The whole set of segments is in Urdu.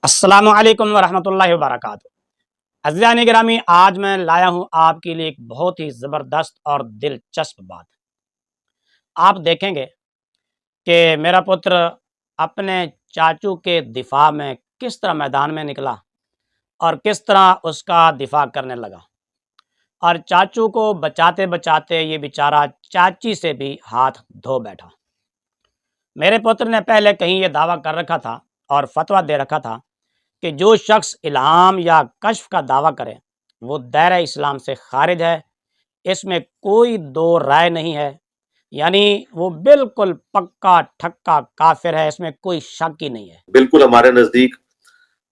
السلام علیکم ورحمۃ اللہ وبرکاتہ۔ عزیزان گرامی، آج میں لایا ہوں آپ کے لیے ایک بہت ہی زبردست اور دلچسپ بات۔ آپ دیکھیں گے کہ میرا پتر اپنے چاچو کے دفاع میں کس طرح میدان میں نکلا اور کس طرح اس کا دفاع کرنے لگا، اور چاچو کو بچاتے بچاتے یہ بیچارہ چاچی سے بھی ہاتھ دھو بیٹھا۔ میرے پتر نے پہلے کہیں یہ دعویٰ کر رکھا تھا اور فتویٰ دے رکھا تھا کہ جو شخص الہام یا کشف کا دعویٰ کرے وہ دائرہ اسلام سے خارج ہے، اس میں کوئی دو رائے نہیں ہے، یعنی وہ بالکل پکا ٹھکا کافر ہے، اس میں کوئی شک ہی نہیں ہے۔ بالکل ہمارے نزدیک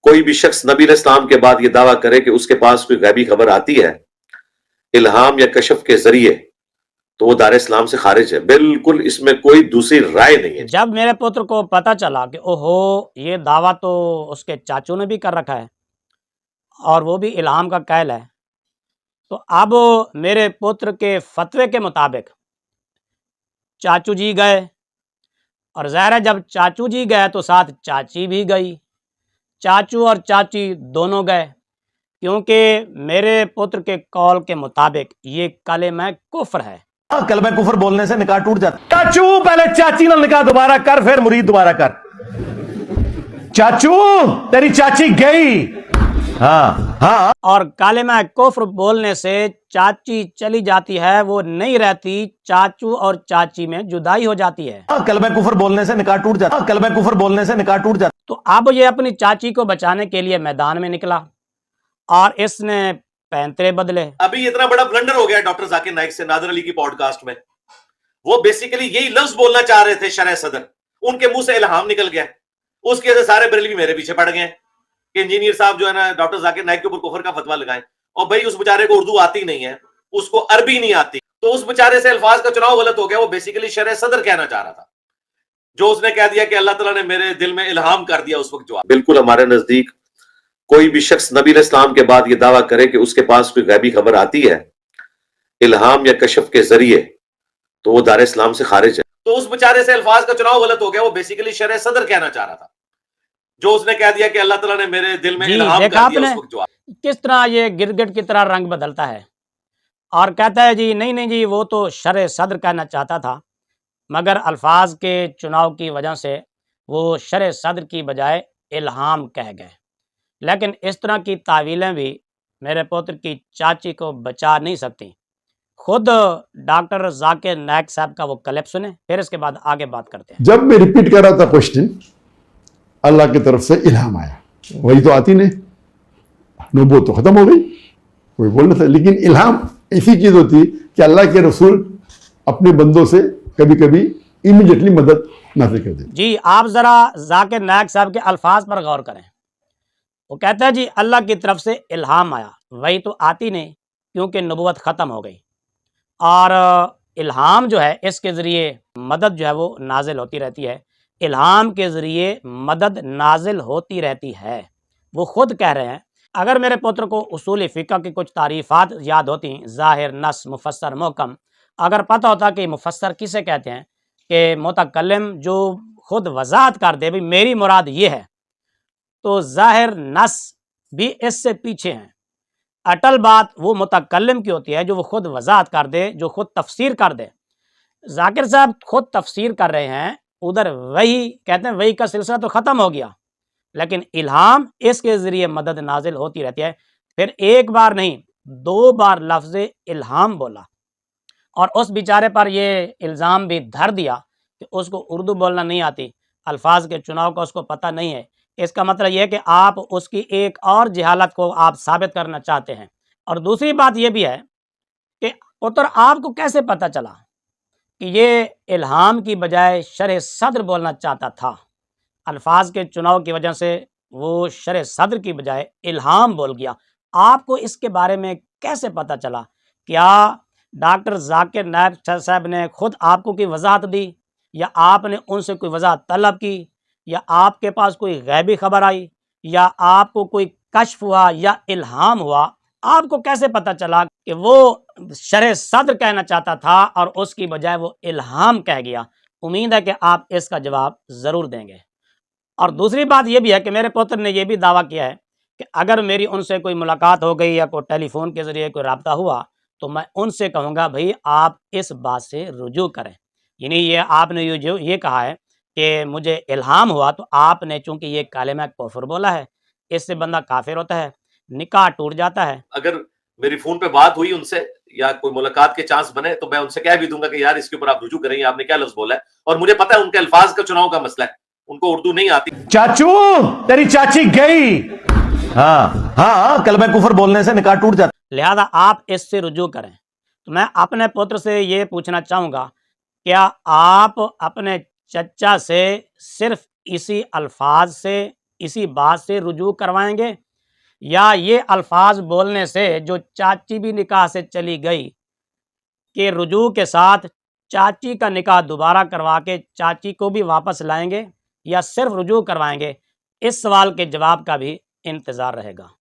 کوئی بھی شخص نبی علیہ السلام کے بعد یہ دعویٰ کرے کہ اس کے پاس کوئی غیبی خبر آتی ہے الہام یا کشف کے ذریعے، تو وہ دار اسلام سے خارج ہے۔ بالکل اس میں کوئی دوسری رائے نہیں ہے۔ جب میرے پتر کو پتہ چلا کہ اوہو یہ دعویٰ تو اس کے چاچو نے بھی کر رکھا ہے اور وہ بھی الہام کا قائل ہے، تو اب میرے پتر کے فتوے کے مطابق چاچو جی گئے، اور ظاہر ہے جب چاچو جی گئے تو ساتھ چاچی بھی گئی، چاچو اور چاچی دونوں گئے، کیونکہ میرے پتر کے قول کے مطابق یہ کلمہ کفر ہے۔ کلمہ کفر بولنے سے نکاح ٹوٹ جاتا۔ چاچو پہلے چاچی نہ نکاح دوبارہ کر، پھر مرید دوبارہ کر۔ چاچو تیری چاچی گئی، ہاں اور کلمہ کفر بولنے سے چاچی چلی جاتی ہے، وہ نہیں رہتی، چاچو اور چاچی میں جدائی ہو جاتی ہے۔ کلمہ کفر بولنے سے نکاح ٹوٹ جاتا۔ کلمہ کفر بولنے سے نکاح ٹوٹ جاتا۔ تو اب یہ اپنی چاچی کو بچانے کے لیے میدان میں نکلا اور اس نے پینترے بدلے۔ ابھی اتنا بڑا بلنڈر ہو گیا ڈاکٹر ذاکر نائک سے نادر علی کی پوڈ کاسٹ میں۔ وہ بیسیکلی یہی لفظ بولنا چاہ رہے تھے شرح صدر، ان کے منہ سے الہام نکل گیا، اس کی وجہ سے سارے بریلوی میرے پیچھے پڑ گئے کہ انجینئر صاحب جو ہے نا ڈاکٹر ذاکر نائک کے اوپر کفر کا فتویٰ لگائیں، اور بھائی اس بیچارے کو اردو آتی نہیں ہے، اس کو عربی نہیں آتی، تو اس بیچارے سے الفاظ کا چناؤ غلط ہو گیا۔ وہ بیسیکلی شرح صدر کہنا چاہ رہا تھا، جو اس نے کہہ دیا کہ اللہ تعالیٰ نے میرے دل میں الہام کر دیا اس وقت۔ جو بالکل ہمارے نزدیک کوئی بھی شخص نبی علیہ السلام کے بعد یہ دعویٰ کرے کہ اس کے پاس کوئی غیبی خبر آتی ہے الہام یا کشف کے ذریعے، تو وہ دار اسلام سے خارج ہے۔ تو اس بیچارے سے الفاظ کا چناؤ غلط ہو گیا، وہ بیسیکلی شرح صدر کہنا چاہ رہا تھا، جو اس نے کہہ دیا کہ اللہ تعالیٰ نے میرے دل میں الہام دیکھا کر آپ دیا نے اس وقت۔ جو کس طرح یہ گرگٹ کی طرح رنگ بدلتا ہے اور کہتا ہے جی نہیں نہیں جی وہ تو شرح صدر کہنا چاہتا تھا، مگر الفاظ کے چناؤ کی وجہ سے وہ شرح صدر کی بجائے الہام کہہ گئے۔ لیکن اس طرح کی تعویلیں بھی میرے پوتر کی چاچی کو بچا نہیں سکتی۔ خود ڈاکٹر ذاکر نائک صاحب کا وہ کلپ سنیں، پھر اس کے بعد آگے بات کرتے ہیں۔ جب میں ریپیٹ کر رہا تھا کوشچن، اللہ کی طرف سے الہام آیا، وہی تو آتی نہیں، نبوت تو ختم ہو گئی، کوئی بول نہیں تھا، لیکن الہام ایسی چیز ہوتی کہ اللہ کے رسول اپنے بندوں سے کبھی کبھی امیڈیٹلی مدد نازل کر دیتے۔ جی آپ ذرا ذاکر نائک صاحب کے الفاظ پر غور کریں۔ وہ کہتا ہے جی اللہ کی طرف سے الہام آیا، وہی تو آتی نہیں کیونکہ نبوت ختم ہو گئی، اور الہام جو ہے اس کے ذریعے مدد جو ہے وہ نازل ہوتی رہتی ہے، الہام کے ذریعے مدد نازل ہوتی رہتی ہے، وہ خود کہہ رہے ہیں۔ اگر میرے پتر کو اصول فقہ کی کچھ تعریفات یاد ہوتی، ظاہر، نص، مفسر، محکم، اگر پتہ ہوتا کہ مفسر کسے کہتے ہیں، کہ متکلم جو خود وضاحت کر دے بھی میری مراد یہ ہے، تو ظاہر نص بھی اس سے پیچھے ہیں۔ اٹل بات وہ متکلم کی ہوتی ہے جو وہ خود وضاحت کر دے، جو خود تفسیر کر دے۔ ذاکر صاحب خود تفسیر کر رہے ہیں، ادھر وہی کہتے ہیں وہی کا سلسلہ تو ختم ہو گیا، لیکن الہام اس کے ذریعے مدد نازل ہوتی رہتی ہے۔ پھر ایک بار نہیں 2 بار لفظ الہام بولا، اور اس بیچارے پر یہ الزام بھی دھر دیا کہ اس کو اردو بولنا نہیں آتی، الفاظ کے چناؤ کا اس کو پتہ نہیں ہے۔ اس کا مطلب یہ ہے کہ آپ اس کی ایک اور جہالت کو آپ ثابت کرنا چاہتے ہیں۔ اور دوسری بات یہ بھی ہے کہ پتر آپ کو کیسے پتہ چلا کہ یہ الہام کی بجائے شرح صدر بولنا چاہتا تھا؟ الفاظ کے چناؤ کی وجہ سے وہ شرح صدر کی بجائے الہام بول گیا، آپ کو اس کے بارے میں کیسے پتہ چلا؟ کیا ڈاکٹر ذاکر نائک صاحب نے خود آپ کو کوئی وضاحت دی، یا آپ نے ان سے کوئی وضاحت طلب کی، یا آپ کے پاس کوئی غیبی خبر آئی، یا آپ کو کوئی کشف ہوا یا الہام ہوا؟ آپ کو کیسے پتہ چلا کہ وہ شرح صدر کہنا چاہتا تھا اور اس کی بجائے وہ الہام کہہ گیا؟ امید ہے کہ آپ اس کا جواب ضرور دیں گے۔ اور دوسری بات یہ بھی ہے کہ میرے پوتر نے یہ بھی دعویٰ کیا ہے کہ اگر میری ان سے کوئی ملاقات ہو گئی یا کوئی ٹیلی فون کے ذریعے کوئی رابطہ ہوا تو میں ان سے کہوں گا بھائی آپ اس بات سے رجوع کریں، یعنی یہ آپ نے یہ کہا ہے کہ مجھے الہام ہوا، تو آپ نے چونکہ یہ کلمہ کفر بولا ہے، اس سے بندہ کافر ہوتا ہے، نکاح ٹوٹ جاتا ہے۔ اگر میری فون پہ بات ہوئی ان سے یا کوئی ملاقات کے چانس بنے تو میں ان سے کہہ بھی دوں گا کہ یار اس کے اوپر آپ رجوع کریں، آپ نے کیا لفظ بولا ہے، اور مجھے پتا ہے ان کے الفاظ کا چناؤ کا مسئلہ ہے، ان کو اردو نہیں آتی۔ چاچو تیری چاچی گئی، ہاں ہاں کلمہ کفر بولنے سے نکاح ٹوٹ جاتا۔ لہذا آپ اس سے رجوع کریں۔ تو میں اپنے پوتر سے یہ پوچھنا چاہوں گا، کیا آپ اپنے چچا سے صرف اسی الفاظ سے، اسی بات سے رجوع کروائیں گے، یا یہ الفاظ بولنے سے جو چاچی بھی نکاح سے چلی گئی کہ رجوع کے ساتھ چاچی کا نکاح دوبارہ کروا کے چاچی کو بھی واپس لائیں گے، یا صرف رجوع کروائیں گے؟ اس سوال کے جواب کا بھی انتظار رہے گا۔